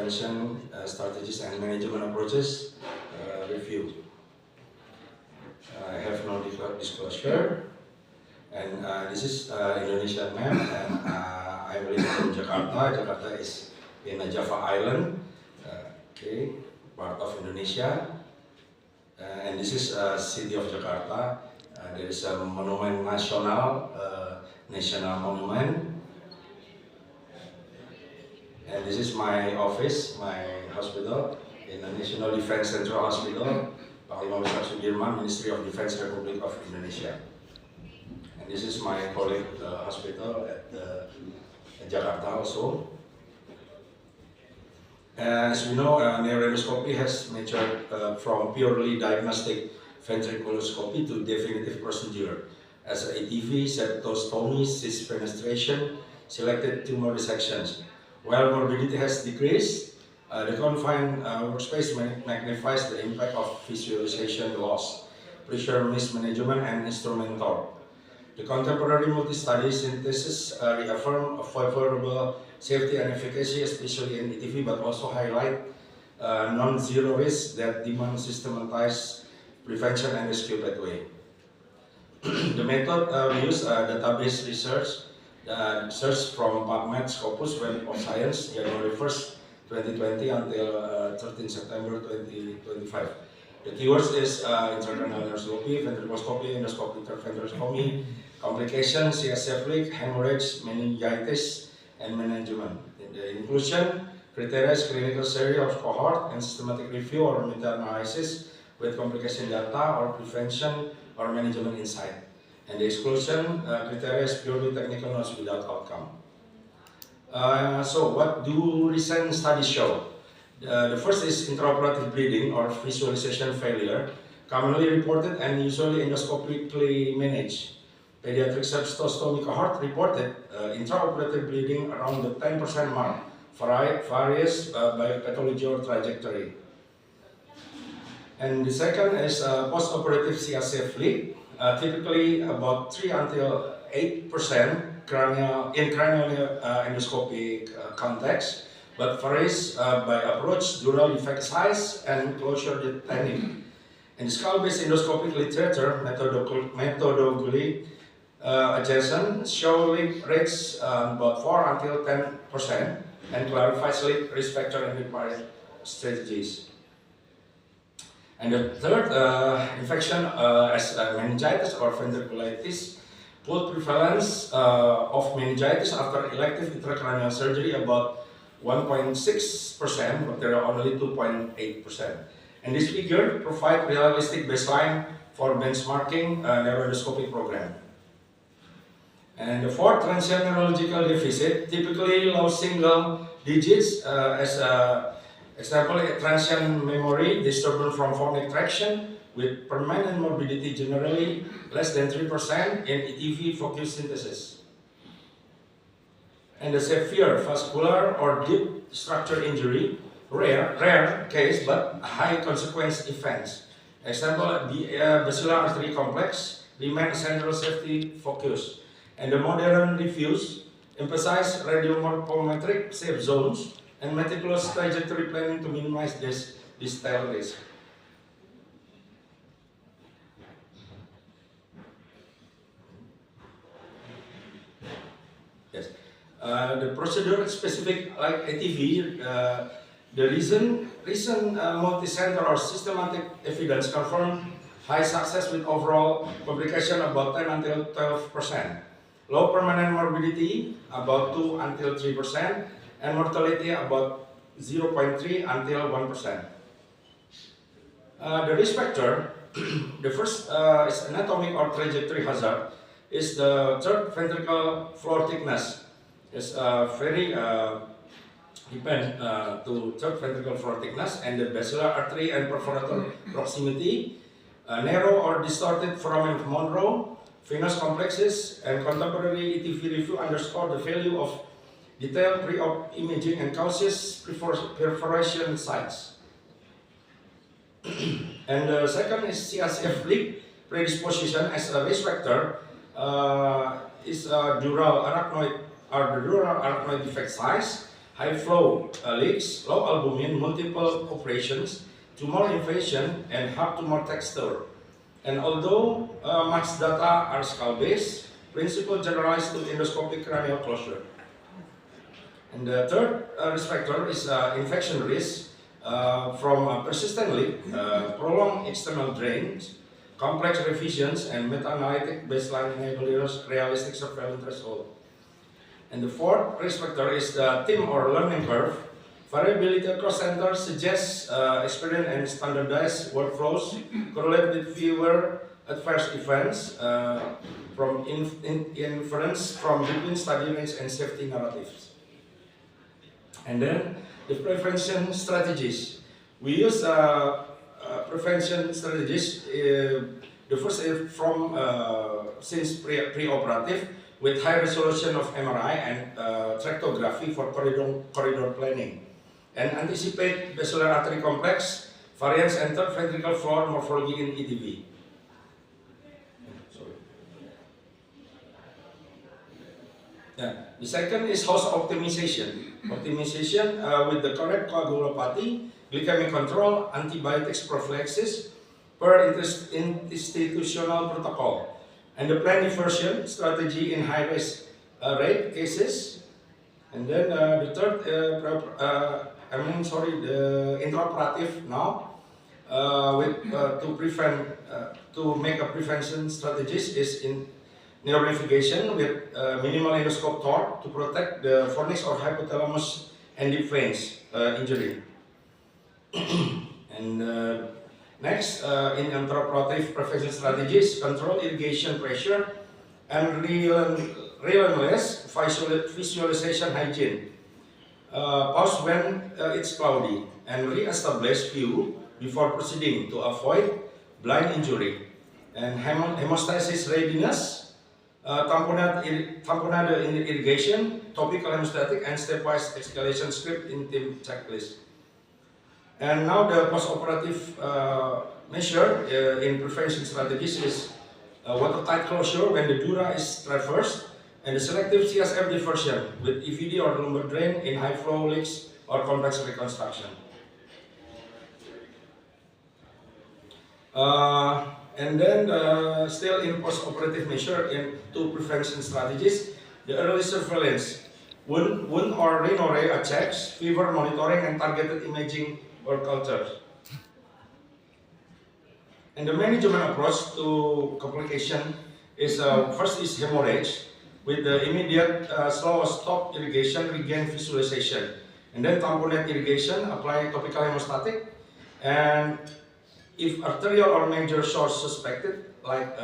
prevention strategies and management approaches review. I have no disclosure, and this is Indonesian map, and I'm living in Jakarta. Jakarta is in a Java Island, okay, part of Indonesia, and this is city of Jakarta. There is a monument national, national monument. And this is my office, my hospital, in the National Defense Central Hospital, Panglima Besar Sudirman, Ministry of Defense, Republic of Indonesia. And this is my colleague hospital at Jakarta also. As we know, neuroendoscopy has matured from purely diagnostic ventriculoscopy to definitive procedure as ATV, septostomy, cyst penetration, selected tumor dissections. While morbidity has decreased, the confined workspace magnifies the impact of visualization loss, pressure mismanagement, and instrument torque. The contemporary multi-study synthesis reaffirm a favorable safety and efficacy, especially in ATV, but also highlight non-zero risk that demand systematized prevention and rescue pathway. The method we use database research. Search from PubMed Scopus Web of Science, January 1st, 2020 until 13 September 2025. The keywords is intracranial endoscopy, ventricoscopy, endoscopic interventroscopy, complications, CSF leak, hemorrhage, meningitis, and management. In the inclusion, criteria is clinical study of cohort and systematic review or meta-analysis with complication data or prevention or management insight. And the exclusion criteria is purely technical notes without outcome. So what do recent studies show? The first is intraoperative bleeding or visualization failure, commonly reported and usually endoscopically managed. Pediatric septostomy cohort reported intraoperative bleeding around the 10% mark, varies by pathology or trajectory. And the second is postoperative CSF leak. Typically about 3 until 8% cranial endoscopic context, but varies by approach, dural defect size, and closure technique. In skull-based endoscopic literature, methodologically adjacent show leak rates about 4 until 10% and clarifies leak risk factor and required strategies. And the third, infection as meningitis or ventriculitis, pooled prevalence of meningitis after elective intracranial surgery about 1.6%, but there are only 2.8%. And this figure provides realistic baseline for benchmarking neuroendoscopy program. And the fourth, transient neurological deficit, typically low single digits as example, transient memory disturbance from phonic traction with permanent morbidity generally less than 3% in ETV focus synthesis. And the severe vascular or deep structure injury, rare case but high consequence events. Example, basilar artery complex remain central safety focus. And the modern reviews emphasize radiomorphometric safe zones and meticulous trajectory planning to minimize this tail risk. Yes, the procedure specific like ATV, the recent multi-center or systematic evidence confirm high success with overall complication about 10 until 12%, low permanent morbidity about 2 until 3%. And mortality about 0.3 until 1%. The risk factor, the first is anatomic or trajectory hazard, is the third ventricle floor thickness. It's very depend to third ventricle floor thickness and the basilar artery and perforator proximity, narrow or distorted foramen Monro, venous complexes, and contemporary ETV review underscore the value of detailed pre-op imaging and causes perforation sites. And the second is CSF leak predisposition as a risk factor is dural arachnoid or the dural arachnoid defect size, high flow leaks, low albumin, multiple operations, tumor invasion, and hard tumor texture. And although much data are skull-based, principle generalized to endoscopic cranial closure. And the third risk factor is infection risk from persistent leak, prolonged external drains, complex revisions, and meta-analytic baseline enable realistic surveillance threshold. And the fourth risk factor is the TIM or learning curve. Variability across centers suggests experience and standardized workflows correlate with fewer adverse events from inference from between study range and safety narratives. And then the prevention strategies. We use prevention strategies. The first is from since pre-operative with high resolution of MRI and tractography for corridor planning, and anticipate basilar artery complex, variance enter ventricle floor morphology in EDV. The second is host optimization. Optimization with the correct coagulopathy, glycemic control, antibiotics prophylaxis per institutional protocol, and the plan diversion strategy in high risk rate cases. And then the third, the intraoperative now to make a prevention strategies is in neuronavigation with minimal endoscope torque to protect the fornix or hypothalamus and deep veins injury. And next, in intraoperative prevention strategies, control irrigation pressure and relentless visualization hygiene. Pause when it's cloudy and re-establish view before proceeding to avoid blind injury. And hemostasis readiness. Tamponade irrigation, topical hemostatic, and stepwise escalation script in team checklist. And now the post-operative measure in prevention strategies is watertight closure when the dura is traversed, and the selective CSF diversion with EVD or lumbar drain in high flow leaks or complex reconstruction. And then still in post-operative measure in two prevention strategies, the early surveillance, wound or rhinorrhea checks, fever monitoring, and targeted imaging or cultures. And the management approach to complication is first is hemorrhage with the immediate slow stop irrigation, regain visualization, and then tamponade irrigation, apply topical hemostatic, and if arterial or major source suspected, like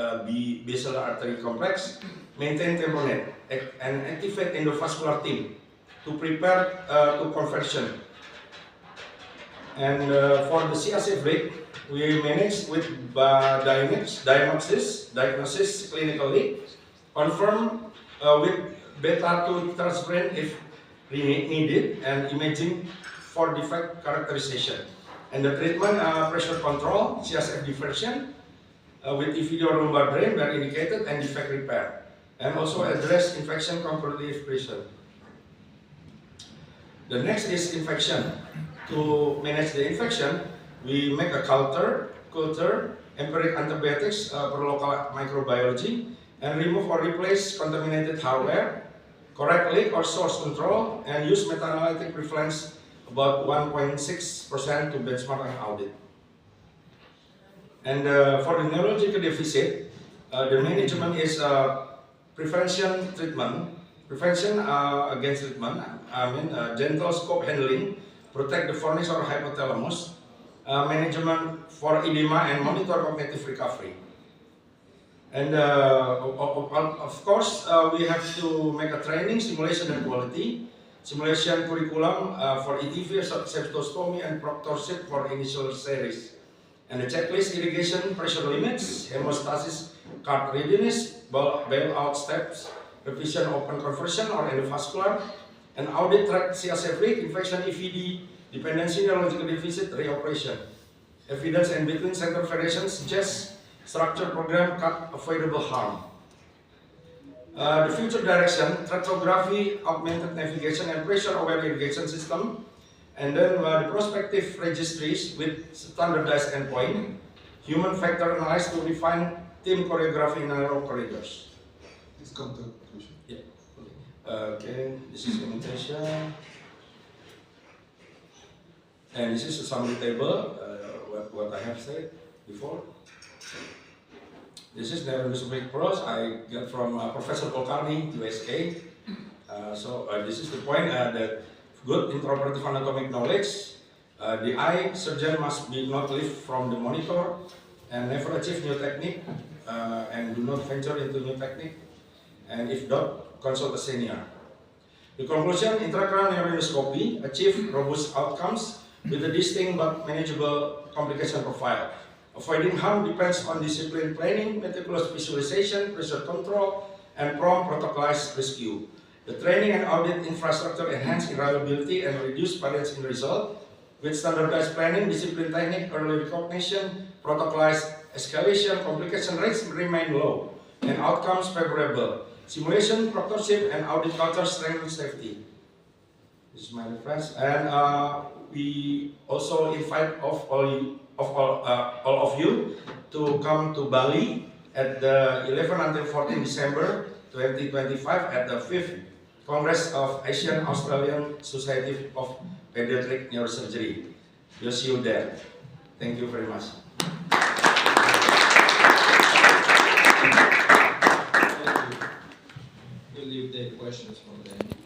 basilar artery complex, maintain tamponade and activate endovascular team to prepare to conversion. And for the CSF rate, we manage with diagnosis clinically, confirm with beta to transparent if needed, and imaging for defect characterization. And the treatment, pressure control, CSF diversion with EVD or lumbar drain where indicated, and defect repair. And also address infection concurrently if present. The next is infection. To manage the infection, we make a culture, empiric antibiotics per local microbiology, and remove or replace contaminated hardware, correct leak or source control, and use meta-analytic prevalence about 1.6% to benchmark and audit. And for the neurological deficit, the management is prevention treatment, prevention against treatment, gentle scope handling, protect the fornix or hypothalamus, management for edema and monitor cognitive recovery. And of course, we have to make a training, simulation and quality, simulation curriculum for ETV, septostomy, and proctorship for initial series. And the checklist: irrigation pressure limits, hemostasis card readiness, bailout steps, revision open conversion or endovascular, and audit track CSF leak, infection EVD, dependency, neurological deficit, reoperation. Evidence and between center variations suggest structure program cut avoidable harm. The future direction, tractography, augmented navigation, and pressure-aware irrigation system. And then the prospective registries with standardized endpoint, human factor analysis to refine team choreography in narrow corridors. Please come to conclusion. Yeah. Okay, this is invitation. And this is a summary table, what I have said before. This is the Newsweek Pros I got from Professor Kulkarni, USA. This is the point that good intraoperative anatomic knowledge. The eye surgeon must be not lift from the monitor and never achieve new technique and do not venture into new technique. And if not, consult a senior. The conclusion, intracranial neuroendoscopy achieve robust outcomes with a distinct but manageable complication profile. Avoiding harm depends on discipline training, meticulous visualization, pressure control, and prompt protocolized rescue. The training and audit infrastructure enhance reliability and reduce variance in result. With standardized planning, discipline technique, early recognition, protocolized escalation, complication rates remain low, and outcomes favorable. Simulation, proctorship, and audit culture strengthen safety. This is my reference, and we also invite all of you to come to Bali at the 11 until 14 December 2025 at the 5th Congress of Asian Australian Society of Pediatric Neurosurgery. We'll see you there. Thank you very much. We'll leave the questions for the